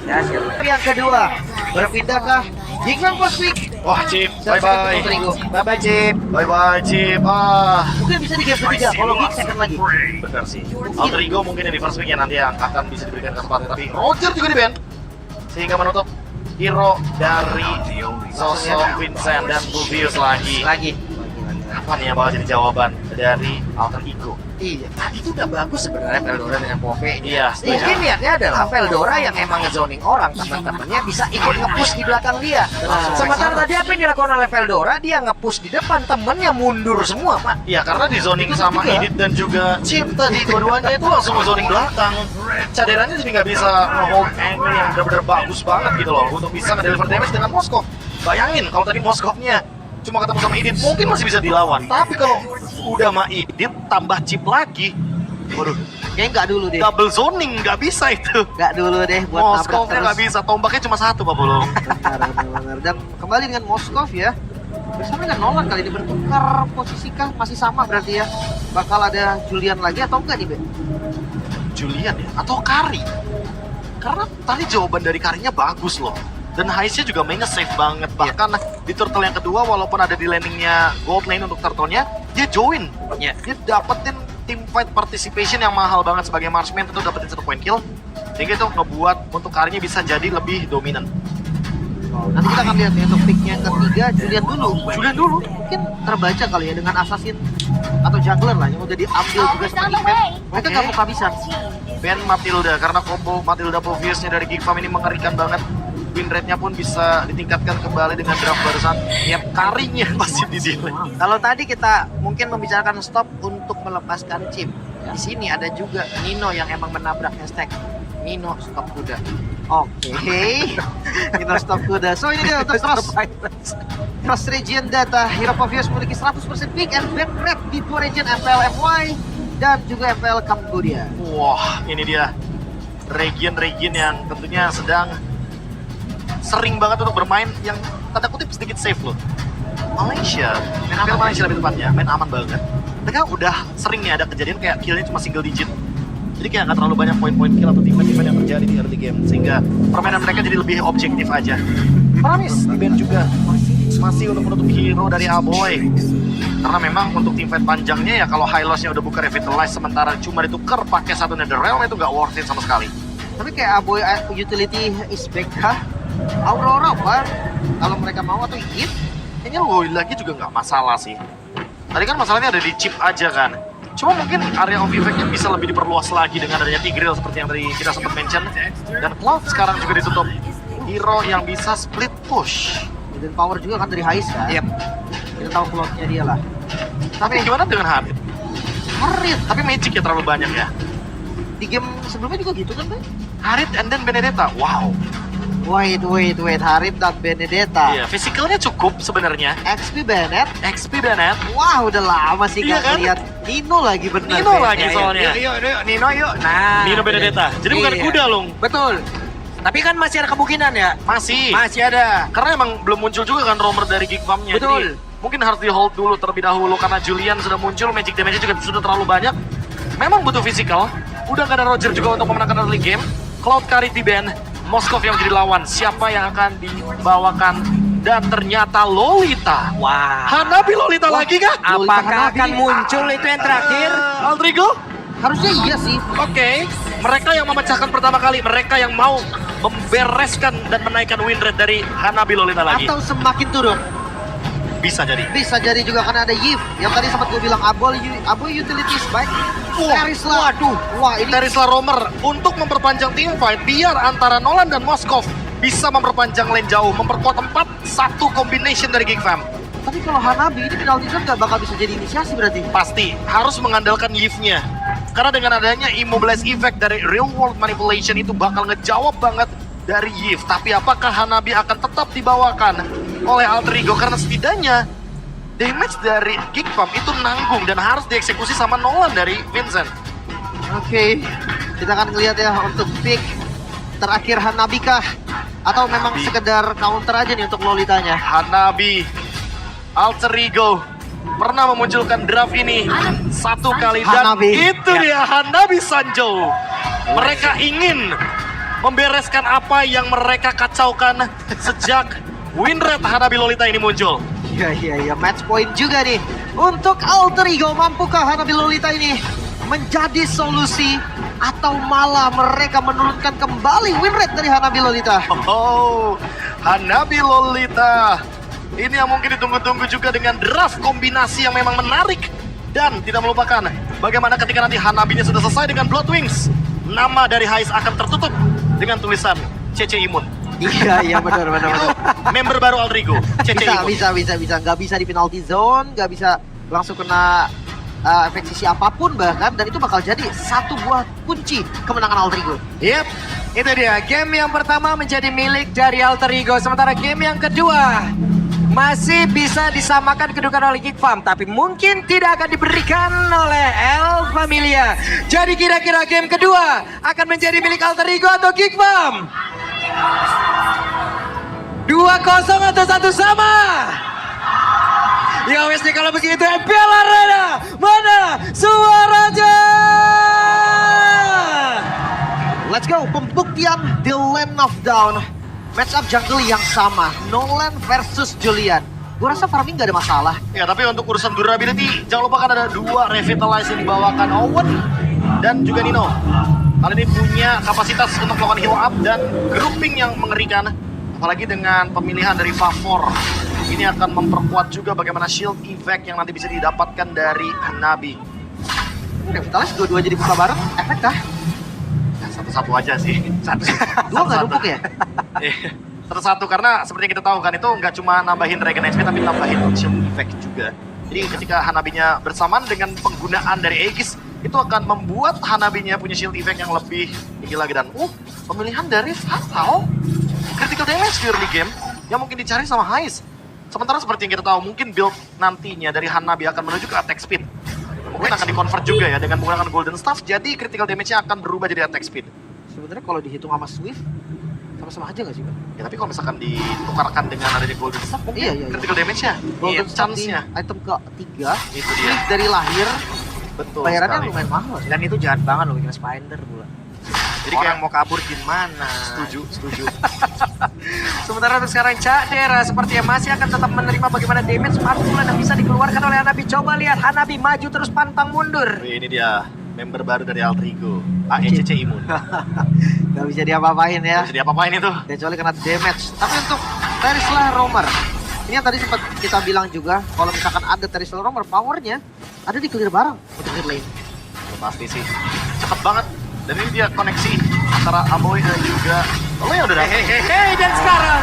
Ya, siap. Yang kedua, berpindahkah Gigman Cosmic? Wah, Chip, bye-bye. Bye-bye, Chip. Bye-bye, Chip. Mungkin bisa di game ketiga, kalau Gig second lagi. Benar sih. Alter Ego mungkin yang di first pick nanti yang akan bisa diberikan kesempatan. Tapi Roger juga di ban. Sehingga menutup hero dari sosok Vincent dan Buvius lagi. Lagi. Apa nih yang bakal jadi jawaban dari Alter Ego? Iya, tadi itu udah bagus sebenarnya Veldora dengan Pove. Iya, Mungkin niatnya adalah Veldora yang emang ngezoning orang, teman-temannya bisa ikut nge-push di belakang dia. Sementara tadi apa yang dilakukan oleh Veldora, dia nge-push di depan, temennya mundur semua, Pak. Iya, karena di zoning sama Edith dan juga Chip tadi, dua-duanya itu langsung zoning belakang. Caderannya jadi nggak bisa nge-hold angle yang benar-benar bagus banget gitu loh untuk bisa nge-deliver damage dengan Moskov. Bayangin kalau tadi Moskovnya cuma ketemu sama Edith, mungkin masih bisa dilawan. Tapi kalau udah sama Edith tambah Chip lagi, waduh, Kayaknya nggak dulu deh. double zoning nggak bisa itu. Nggak dulu deh buat nabrak Moskovnya nggak terus. bisa, tombaknya cuma satu Pak Bolong. Benar. Dan kembali dengan Moskov ya. Bersama dengan Nolan kali ini bertukar posisi kah? Masih sama berarti ya. Bakal ada Julian lagi atau enggak nih, Ben? Julian ya? Atau Kari? Karena tadi jawaban dari Karinya bagus loh. Dan Heist-nya juga mainnya safe banget. Bahkan di turtle yang kedua, walaupun ada di landingnya gold lane untuk turtle-nya, dia join. Iya. Dia dapetin team fight participation yang mahal banget sebagai marksman, tentu dapetin 1 point kill. Sehingga itu ngebuat untuk Karinya bisa jadi lebih dominan. Nanti kita akan lihat ya untuk pick yang ketiga Julian dulu. Julian dulu mungkin terbaca kali ya dengan assassin atau jungler lah yang udah diambil juga sama Gigman. Mereka nggak mau kehabisan. Ben Matilda, karena combo Matilda Provius-nya dari Geek Farm ini mengerikan banget. Win rate-nya pun bisa ditingkatkan kembali dengan draft barusan. Tiap Karinya pasti di delay. Kalau tadi kita mungkin membicarakan stop untuk melepaskan chip. Di sini ada juga Nino yang emang menabrak hashtag Nino stop kuda. Oke, Nino stop kuda. So ini dia untuk Cross Region Data. Hero Provius memiliki 100% pick and ban rate di 2 region MPL MY dan juga MPL Cambodia. Wah, ini dia region-region yang tentunya sedang sering banget untuk bermain yang tanda kutip sedikit safe loh. Malaysia, Malaysia lebih tepatnya, main aman banget. Mereka udah sering nih ada kejadian kayak killnya cuma single digit. Jadi kayak nggak terlalu banyak poin-poin kill atau event yang terjadi di early game, sehingga permainan mereka jadi lebih objektif aja. Paramis di band juga masih untuk menutup hero dari Aboy. Karena memang untuk team fight panjangnya ya kalau high loss-nya udah buka revitalize sementara cuma ditukar pakai 1 Nether Realm itu nggak worth it sama sekali. Tapi kayak Aboy utility is back kah? Aurora apa? Kalau mereka mau atau Eve? Kayaknya Loy lagi juga nggak masalah sih. Tadi kan masalahnya ada di chip aja kan. Cuma mungkin area of effect-nya bisa lebih diperluas lagi dengan adanya Tigreal seperti yang tadi kita sempat mention. Dan Cloud sekarang juga ditutup. Hero yang bisa split push. Dan power juga kan dari Heist kan? Yep. Kita tahu Cloud-nya dia lah. Tapi gimana dengan Harit? Harit, tapi magic ya terlalu banyak ya. Di game sebelumnya juga gitu kan, Bay? Harit and then Benedetta, wow. Wait, Harit dan Benedetta. Iya, physicalnya cukup sebenarnya. XP Bennett. XP Bennett. Wah, udah lama sih Iya gak kan? lihat Nino lagi bener. Nino Ben. lagi soalnya. Yuk, Nino yuk. Nah, Nino Benedetta. Jadi bukan iya. kuda loh. Betul. Tapi kan masih ada kemungkinan ya? Masih. Masih ada. Karena emang belum muncul juga kan romer dari Geek Farm-nya. Betul. Jadi, mungkin harus di hold dulu terlebih dahulu karena Julian sudah muncul, magic damage-nya juga sudah terlalu banyak. Memang butuh physical. Udah gak ada Roger juga untuk memenangkan early game. Cloud Kari di ban, Moskov yang menjadi lawan. Siapa yang akan dibawakan? Dan ternyata Lolita. Wah. Hanabi Lolita lagi kah? Apakah akan muncul itu yang terakhir? Aldrigo? Harusnya iya sih. Oke. Mereka yang memecahkan pertama kali. Mereka yang mau membereskan dan menaikkan win rate dari Hanabi Lolita lagi. Atau semakin turun. Bisa jadi. Bisa jadi juga karena ada Yves yang tadi sempat gue bilang Aboy utilities baik. Terisla. Waduh. Wah, ini Terisla Romer untuk memperpanjang team fight biar antara Nolan dan Moskov bisa memperpanjang lane jauh, memperkuat 4-1 combination dari Geek Fam. tapi kalau Hanabi ini penalti zone nggak bakal bisa jadi inisiasi berarti. Pasti harus mengandalkan Yves-nya. Karena dengan adanya immobilize effect dari real world manipulation itu bakal ngejawab banget dari Yves. Tapi apakah Hanabi akan tetap dibawakan oleh Alter Ego? Karena setidaknya damage dari Geek Farm itu nanggung dan harus dieksekusi sama Nolan dari Vincent. Oke, kita akan lihat ya untuk pick terakhir Hanabi kah? Atau memang Hanabi. sekedar counter aja nih untuk Lolitanya? Hanabi, Alter Ego pernah memunculkan draft ini satu kali dan Hanabi. itu dia Hanabi Sanjo. Mereka ingin membereskan apa yang mereka kacaukan sejak win rate Hanabi Lolita ini muncul. Iya, match point juga nih. Untuk Alter Ego, mampukah Hanabi Lolita ini menjadi solusi atau malah mereka menurunkan kembali win rate dari Hanabi Lolita? Oh, Hanabi Lolita. Ini yang mungkin ditunggu-tunggu juga dengan draft kombinasi yang memang menarik. Dan tidak melupakan bagaimana ketika nanti Hanabinya sudah selesai dengan Blood Wings, nama dari Hais akan tertutup dengan tulisan CC Imun. Iya, benar. Member baru Alter Ego, CC Imun. Bisa. Nggak bisa di penalty zone, nggak bisa langsung kena efek sisi apapun bahkan. Dan itu bakal jadi satu buah kunci kemenangan Alter Ego. Yep, itu dia. Game yang pertama menjadi milik dari Alter Ego. Sementara game yang kedua masih bisa disamakan kedudukan oleh Geek Farm, tapi mungkin tidak akan diberikan oleh El Familia. Jadi kira-kira game kedua akan menjadi milik Alter Ego atau Geek Farm? 2-0 atau 1 sama? Ya wes nih kalau begitu, MPL Arena, mana suaranya? Let's go, pembuktian The Land of Dawn. Match up jungle yang sama, Nolan versus Julian. Gue rasa farming gak ada masalah. Ya, tapi untuk urusan durability, jangan lupa kan ada 2 Revitalize yang dibawakan Owen dan juga Nino. Kali ini punya kapasitas untuk melakukan heal up dan grouping yang mengerikan. Apalagi dengan pemilihan dari Favor. Ini akan memperkuat juga bagaimana shield effect yang nanti bisa didapatkan dari Hanabi. Revitalize dua-dua jadi buka bareng, efek kah? Ya, satu-satu aja sih. Dua nggak numpuk ya? Satu-satu, karena seperti yang kita tahu kan itu nggak cuma nambahin regen HP tapi nambahin shield effect juga. Jadi ketika Hanabinya bersamaan dengan penggunaan dari Aegis, itu akan membuat Hanabinya punya shield effect yang lebih tinggi lagi. Dan pemilihan dari Fatal critical damage di early game yang mungkin dicari sama Hais. Sementara seperti yang kita tahu, mungkin build nantinya dari Hanabi akan menuju ke attack speed. Mungkin akan di-convert juga ya dengan menggunakan Golden Staff, jadi critical damage-nya akan berubah jadi attack speed. Sebenarnya kalau dihitung sama Swift, sama-sama aja nggak sih, Bang? Ya tapi kalau misalkan ditukarkan dengan adanya Golden Staff, mungkin Iya. critical damage-nya, Golden Staff di chance-nya. item ketiga, Itu dia. Swift dari lahir, Betul bayarannya sekali. lumayan mahal. Dan itu jahat banget loh bikin Spider pula. Jadi kayak Orang mau kabur gimana? setuju. Sementara untuk sekarang Cak Dera sepertinya masih akan tetap menerima bagaimana damage pantulan yang bisa dikeluarkan oleh Hanabi. Coba lihat Hanabi maju terus pantang mundur. Wih, ini dia member baru dari Alter Ego, AECC Imun. Gak bisa diapa-apain ya, Bisa diapa-apain itu? kecuali kena damage. Tapi untuk Terisla Roamer, ini yang tadi sempat kita bilang juga, kalau misalkan ada Terisla Roamer, powernya ada di clear bareng untuk mid lane. Pasti sih, cepet banget. Dan ini dia koneksi antara Aboy dan juga Aloy yang udah datang. Hehehe, dan sekarang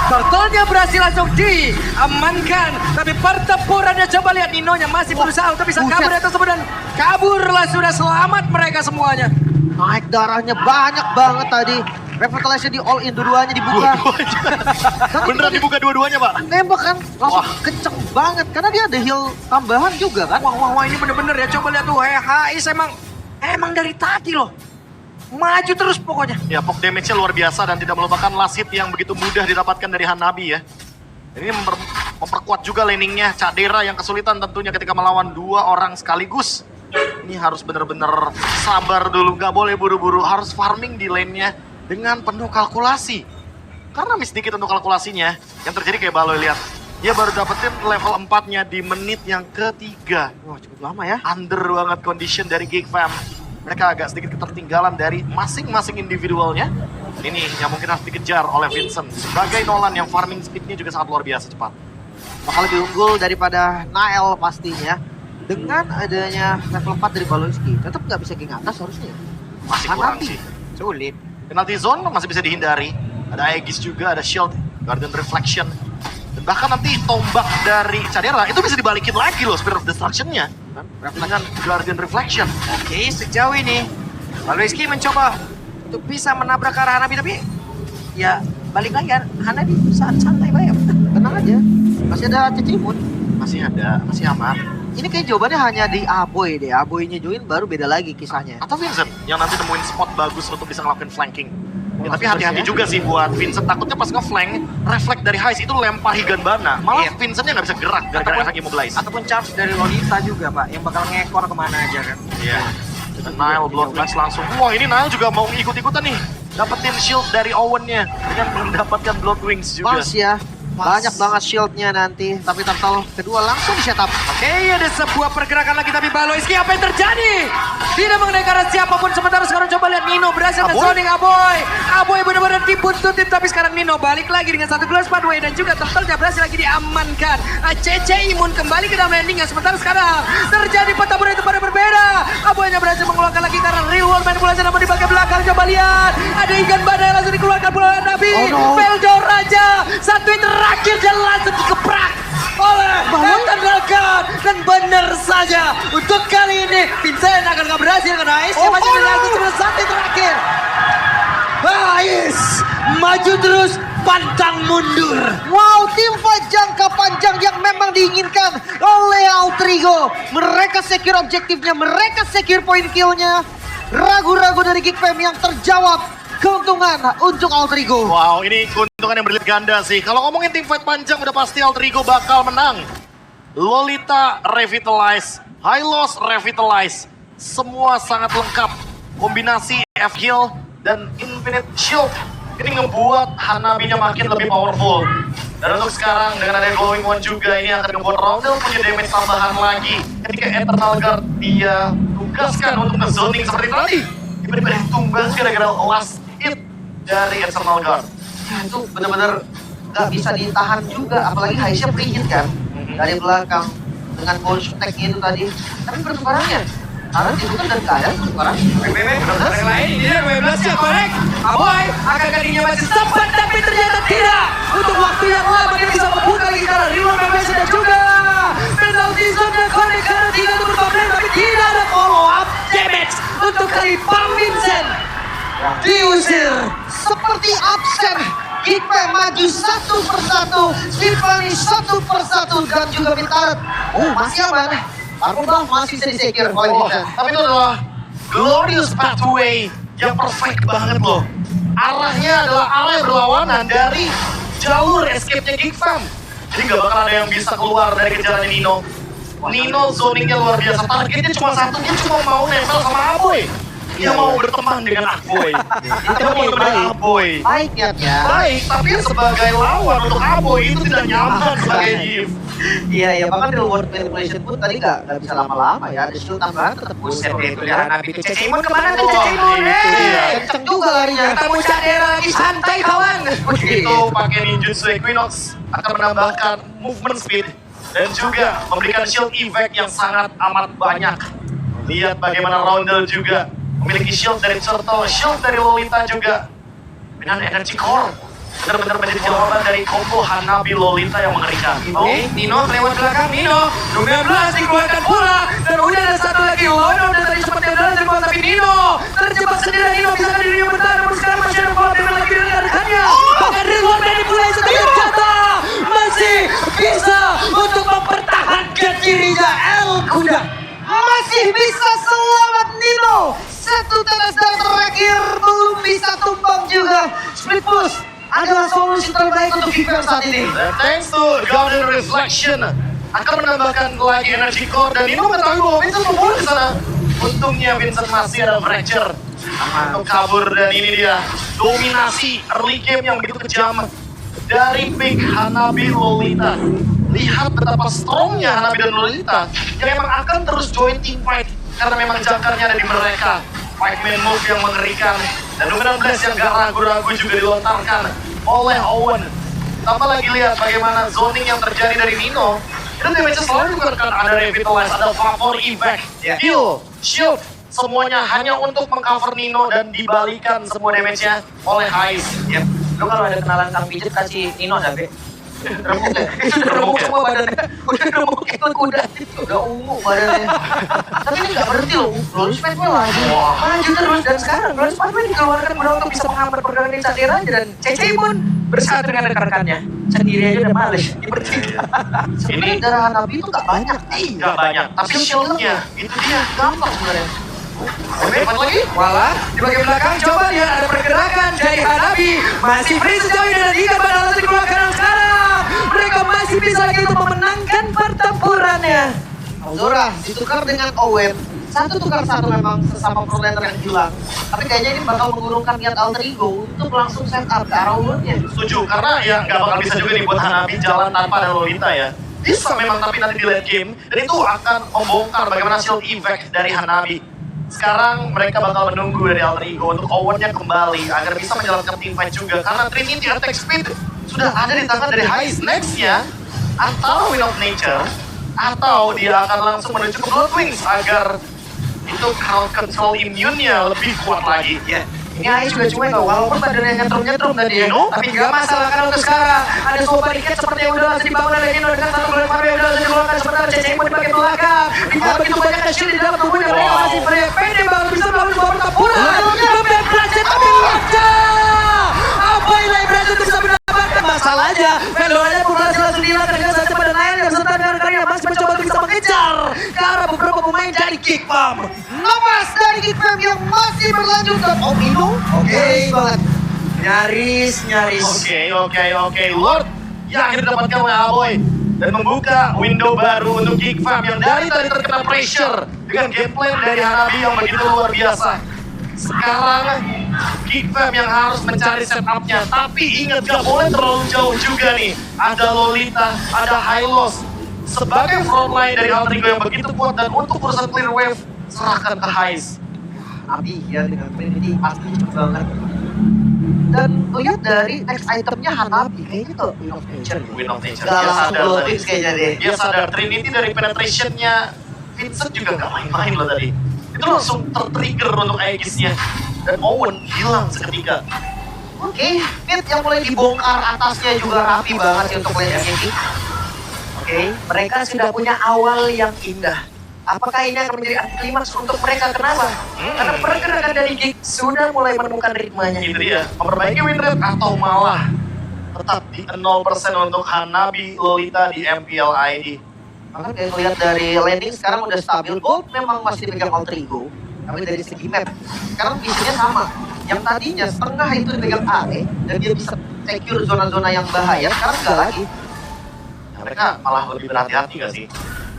turtle-nya berhasil langsung diamankan. Tapi pertempurannya, coba lihat Ninonya masih berusaha untuk bisa kabur dari tersebut. Dan kaburlah, sudah selamat mereka semuanya. Naik darahnya banyak banget tadi. Revitalize di all in, dua-duanya dibuka. Dan Beneran dibuka dua-duanya, Pak? nembak kan, langsung Wah. kenceng banget. Karena dia ada heal tambahan juga kan. Wah, ini bener-bener ya. Coba lihat tuh, Hais emang dari tadi loh. Maju terus pokoknya. Ya, pok damage-nya luar biasa dan tidak melupakan last hit yang begitu mudah didapatkan dari Hanabi ya. Ini memperkuat juga laningnya Cadera yang kesulitan tentunya ketika melawan 2 orang sekaligus. Ini harus benar-benar sabar dulu, nggak boleh buru-buru, harus farming di lane-nya dengan penuh kalkulasi. Karena miss dikit untuk kalkulasinya, yang terjadi kayak Baloy lihat. Dia baru dapetin level 4-nya di menit yang ketiga. Wah, cukup lama ya. Under banget condition dari Geek Fam. Mereka agak sedikit ketertinggalan dari masing-masing individualnya. Ini yang mungkin harus dikejar oleh Vincent. Sebagai Nolan yang farming speednya juga sangat luar biasa cepat. Bakal lebih unggul daripada Nael pastinya. Dengan adanya level 4 dari Baloyski, tetap nggak bisa geng atas harusnya. Masih kurang Hanabi. sih. Sulit. Penalty zone masih bisa dihindari. Ada Aegis juga, ada shield, Guardian Reflection. Dan bahkan nanti tombak dari Cadera itu bisa dibalikin lagi loh Spirit of Destruction-nya. Dengan Guardian Reflection. Oke, sejauh ini Baloyski mencoba untuk bisa menabrak ke arah Hanabi, tapi ya balik lagi Hanabi saat santai banget. Tenang aja, masih ada Cecimun. Masih ada, masih aman. Ini kayak jawabannya hanya di Aboy deh. Aboynya join baru beda lagi kisahnya. Atau Vincent yang nanti nemuin spot bagus untuk bisa ngelakuin flanking. Ya, tapi langsung hati-hati bersih ya. juga sih buat Vincent. Takutnya pas nge-flank, reflect dari Hais itu lempar Higanbana. Malah Iya. Vincentnya nggak bisa gerak gara-gara efek immobilize. Ataupun charge dari Lolita juga Pak, yang bakal ngekor kemana aja kan. Iya. Dan Nile Blood Wings langsung. Wah, ini Nile juga mau ikut-ikutan nih. dapetin shield dari Owen-nya dengan mendapatkan Blood Wings juga. Pas ya. Banyak banget shieldnya nanti. Tapi turtle kedua langsung di setup. Oke, ada sebuah pergerakan lagi tapi Baloiski apa yang terjadi? Tidak mengenai karena siapapun sementara sekarang coba lihat Nino berhasil nge-zoning Aboy. Aboy benar-benar dibuntutin tapi sekarang Nino balik lagi dengan satu gelas pathway dan juga turtle berhasil lagi diamankan. CC Imun kembali ke dalam landingnya sementara sekarang terjadi pertempuran itu pada berbeda. Aboy hanya berhasil mengeluarkan lagi karena real world manipulasi namun di bagian belakang coba lihat. Ada ikan badai langsung dikeluarkan bola Nabi. Veldo Raja satu yang terakhir dan langsung dikeprak oleh Ethan Lagan. Dan benar saja untuk kali ini Vincent akan gak berhasil karena Ace masih menanggung cuma satu terakhir. Ais maju terus pantang mundur. Wow, tim fight jangka panjang yang memang diinginkan oleh Altrigo. Mereka secure objektifnya, mereka secure point kill-nya. Ragu-ragu dari Geek Fam yang terjawab. Keuntungan untuk Altrigo. Wow, ini keuntungan yang berlipat ganda sih. Kalau ngomongin tim fight panjang udah pasti Altrigo bakal menang. Lolita Revitalize, Hylos Revitalize, semua sangat lengkap. Kombinasi F-Heal dan Infinite Shield ini ngebuat Hanabinya makin lebih powerful. Dan untuk sekarang dengan ada Glowing One juga ini akan membuat Roundel punya damage tambahan lagi. Ketika Eternal Guard dia tugaskan untuk nge-zoning seperti tadi. Tiba-tiba ditumbas gara-gara last hit dari Eternal Guard. Ya, itu benar-benar gak bisa ditahan juga. Apalagi Haisha free hit kan. Dari belakang dengan cold attack-nya itu tadi. Tapi pertukarannya karena dibutuhkan dan gak ada pertukaran. Yang lain ini dia 12 ya korek. Aboy akan kakinya masih sempat tapi ternyata tidak. Untuk waktu yang lama dia bisa membuka lagi karena Rilo Membesi dan juga penalti zone dan connect karena tidak untuk berpapel tapi tidak ada follow up damage untuk kali Bang Vincent. Diusir. Seperti absen. Geek Fam maju satu persatu. Symphony satu persatu dan juga Bintang. Masih aman. Armor masih bisa disekir oleh Vincent. Tapi itu adalah glorious pathway yang perfect banget loh. Arahnya adalah arah berlawanan dari jalur escape-nya Geek Fam. Jadi nggak bakal ada yang bisa keluar dari kejaran Nino. Nino zoningnya luar biasa. Targetnya cuma satu, dia cuma mau nempel sama Aboy. Dia mau berteman dengan Aboy. Dia mau berteman dengan Aboy. Baik niatnya. Baik, tapi sebagai lawan untuk Aboy itu tidak nyaman sebagai Yves. Iya, bahkan reward manipulation pun tadi gak bisa lama-lama ya. Ada shield tambahan tetap buset deh itu ya. Nabi itu CC Imun kemana tuh CC Imun? Kenceng juga larinya. Ketemu Cadera lagi santai kawan. Itu pakai ninjutsu Equinox akan menambahkan movement speed dan juga memberikan shield effect yang sangat amat banyak. Lihat bagaimana Roundel juga memiliki shield dari Turtle, shield dari Lolita juga dengan energy core. Benar-benar menjadi jawaban dari combo Hanabi Lolita yang mengerikan. Oke, Nino lewat belakang Nino. 12 dikeluarkan pula. Dan udah ada satu lagi. Wono udah tadi sempat kebetulan terbuat tapi Nino terjebak sendiri. Nino bisa kan dirinya bertahan. Namun sekarang masih ada bola lagi dari rekannya. Bahkan Rilwan dari mulai setiap jatah masih bisa untuk mempertahankan dirinya. El Kuda Masih bisa selamat Nino. Satu tetes dan terakhir belum bisa tumbang juga. Split push adalah solusi terbaik untuk Geek Fam saat ini. Dan thanks to Golden Reflection akan menambahkan lagi energy core dan Nino mengetahui bahwa Vincent membunuh di sana. Untungnya Vincent masih ada fracture untuk kabur dan ini dia dominasi early game yang begitu kejam dari pick Hanabi Lolita. Lihat betapa strongnya Hanabi dan Lolita yang memang akan terus join team fight karena memang jangkarnya ada di mereka. Fight man move yang mengerikan dan dominant blast yang gak ragu-ragu juga dilontarkan oleh Owen. Tambah lagi lihat bagaimana zoning yang terjadi dari Nino. Itu damage selalu dikeluarkan, ada revitalize, ada favor effect, heal, shield. Semuanya hanya untuk mengcover Nino dan dibalikan semua damage-nya oleh Hais. Yep. Lu kalau ada kenalan Kang Pijet kasih Nino dah, Be. remuk semua badannya. Udah remuk itu kuda. Udah ungu badannya. Tapi ini gak berhenti loh. Glorious Pathway lagi. Maju terus dan sekarang Glorious Pathway dikeluarkan mudah untuk bisa menghambat pergerakan dari Cadera aja dan CC pun bersatu dengan rekan-rekannya. Sendiri aja udah males. Sebenarnya darah Hanabi itu gak banyak. Gak banyak, tapi shield-nya itu dia gampang sebenarnya. Oke, lagi? Walah, di bagian belakang coba lihat ada pergerakan dari Hanabi. Masih free sejauh ini dan Ikan Badal langsung dikeluarkan sekarang. Mereka masih bisa lagi untuk memenangkan pertempurannya. Zora ditukar dengan Owen. satu tukar satu memang sesama frontliner yang hilang. Tapi kayaknya ini bakal mengurungkan niat Alter Ego untuk langsung set up ke arah ulurnya. Setuju, karena ya nggak bakal bisa juga nih buat Hanabi jalan tanpa ada Lolita ya. Bisa memang, tapi nanti di late game, dan itu akan membongkar bagaimana shield effect dari Hanabi. Sekarang mereka bakal menunggu dari Alter Ego untuk Owen-nya kembali agar bisa menjalankan team fight juga. Karena Trinity attack speed sudah ada di tangan dari Heist. Next-nya, atau Wind of Nature, atau dia akan langsung menuju ke Blood Wings agar itu crowd control immune-nya lebih kuat lagi. Ya. Ini Ais juga cuma itu, walaupun badannya nyetrum tadi ya, tapi nggak masalah karena untuk sekarang ada sebuah bariket seperti yang udah langsung dibangun oleh Nino dengan satu bulan Fabio udah langsung dikeluarkan sebentar CCI pun di bagian belakang. Tidak begitu banyak shield di dalam tubuhnya, mereka masih pede banget bisa melakukan sebuah pertempuran. Kemudian Brazil tapi wajah! Apa yang Brazil bisa mendapatkan? Masalahnya, Veloranya pun langsung dihilangkan dengan saja pada Nail yang serta dengan rekannya masih mencoba untuk bisa mengejar ke arah beberapa pemain dari Kick Bomb. Lepas dari Kick Bomb yang masih berlanjut dan Nino oke banget. Nyaris. Oke. Lord yang akhirnya dapatkan oleh Aboy dan membuka window baru untuk Geek Fam yang dari tadi terkena pressure dengan gameplay dari Hanabi yang begitu luar biasa. Sekarang Geek Fam yang harus mencari setupnya, tapi ingat gak boleh terlalu jauh juga nih. Ada Lolita, ada Hylos sebagai frontline dari Alter Ego yang begitu kuat, dan untuk urusan clear wave serahkan ke Heist. Abi ya dengan Trinity pasti cepet banget. Dan lihat dari next itemnya Hanabi kayaknya tuh Wind of Nature. Wind of Nature, Gak dia langsung sadar Blood tadi. Wings kayaknya deh. Dia sadar Trinity dari penetrationnya Vincent juga gak main-main loh tadi. Itu langsung tertrigger untuk Aegis-nya. Dan Owen hilang seketika. Oke, mid yang mulai dibongkar atasnya juga rapi banget sih untuk laning ini. Oke, mereka sudah punya awal yang indah. Apakah ini akan menjadi antiklimaks untuk mereka? Kenapa? Karena pergerakan dari Geek sudah mulai menemukan ritmenya. Itu dia, memperbaiki win rate atau malah tetap di 0% untuk Hanabi Lolita di MPL ID. Maka kayak lihat dari landing sekarang udah stabil. Gold memang masih dipegang Alter Ego, tapi dari segi map sekarang visinya sama. Yang tadinya setengah itu dipegang AE dan dia bisa secure zona-zona yang bahaya, sekarang nggak lagi. Nah, mereka malah lebih berhati-hati gak sih?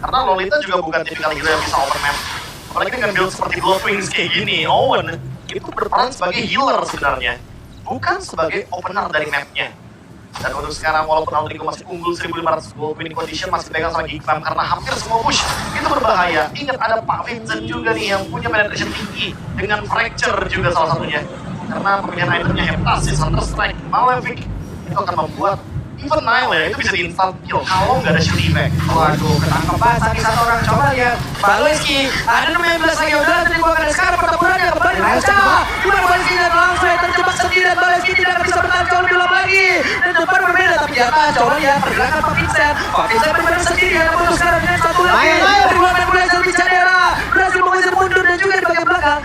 Karena Lolita juga bukan tipikal hero yang bisa open map. Apalagi dengan build seperti Blood Wings kayak gini, Owen itu berperan sebagai healer sebenarnya, bukan sebagai opener dari mapnya. Dan untuk sekarang walaupun Alter Ego masih unggul 1500 gold winning condition, masih pegang sama Geek Fam karena hampir semua push itu berbahaya. Ingat ada Pak Vincent juga nih yang punya penetration tinggi dengan fracture juga salah satunya. Karena pemilihan itemnya Heptasis, Hunter Strike, Malefic itu akan membuat even Nile ya itu bisa di-instant kill kalau nggak ada shield effect. Waduh, ketangkep banget tadi satu orang. Coba lihat Baleski, ada 16 lagi udah tadi gua akan sekarang pertempurannya kembali pecah. Gimana Baleski dan langsung terjebak sendirian. Baleski tidak akan bisa bertahan jauh lebih lama lagi. Dan depan berbeda tapi di atas. Coba lihat pergerakan Pak Vincent. Pak Vincent bermain sendirian namun untuk sekarang dengan satu lagi. Dari luar berhasil bicara. Berhasil mengusir mundur dan juga di bagian belakang.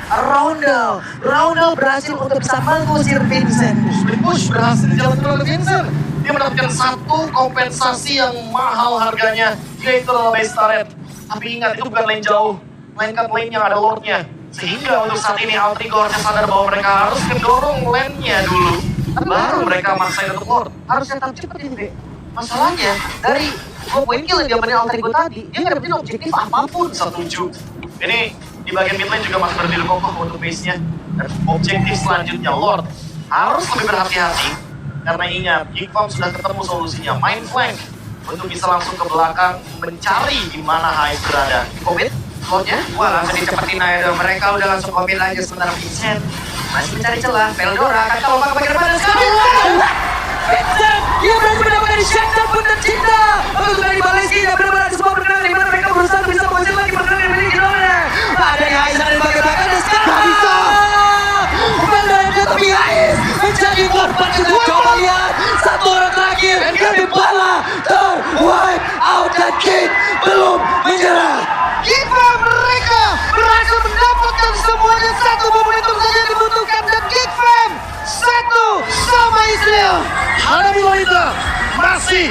Roundel berhasil untuk bisa mengusir Vincent. Split push berhasil dijalankan oleh Vincent. Dia mendapatkan satu kompensasi yang mahal harganya, yaitu adalah base turret. Tapi ingat, itu bukan lane jauh, melainkan lane yang ada lordnya. Sehingga untuk saat ini Alter Ego harusnya sadar bahwa mereka harus mendorong lane-nya dulu, baru mereka maksain untuk lord. Harus tetap cepet ini, Be. Masalahnya dari 2 poin kill yang diambil Alter Ego tadi, dia nggak dapetin objektif apapun. Setuju. Ini di bagian mid lane juga masih berdiri kokoh untuk base-nya. Dan objektif selanjutnya lord harus lebih berhati-hati. Karena ingat, Geek Fam sudah ketemu solusinya, main flank untuk bisa langsung ke belakang mencari di mana Hive berada. Komit, slotnya, wah langsung dicepetin aja dong. Mereka udah langsung komit aja sementara Vincent masih mencari celah. Veldora akan lompat ke bagian depan dan sekarang Vincent, dia berhasil mendapatkan shutdown pun tercinta. Untuk dari Baleski, dan benar-benar semua bergerak di mana mereka berusaha bisa mengusir lagi bergerak yang memiliki Dora. Ada di Aizen di bagian belakang dan sekarang Veldora tapi Ais menjadi korban juga. Coba lihat, satu orang terakhir dari Bala terwipe out dan King belum menyerah. Kita mereka berhasil mendapatkan semuanya. Satu momentum saja dibutuhkan dan Geek Fam satu sama Israel. Hanabi Lolita masih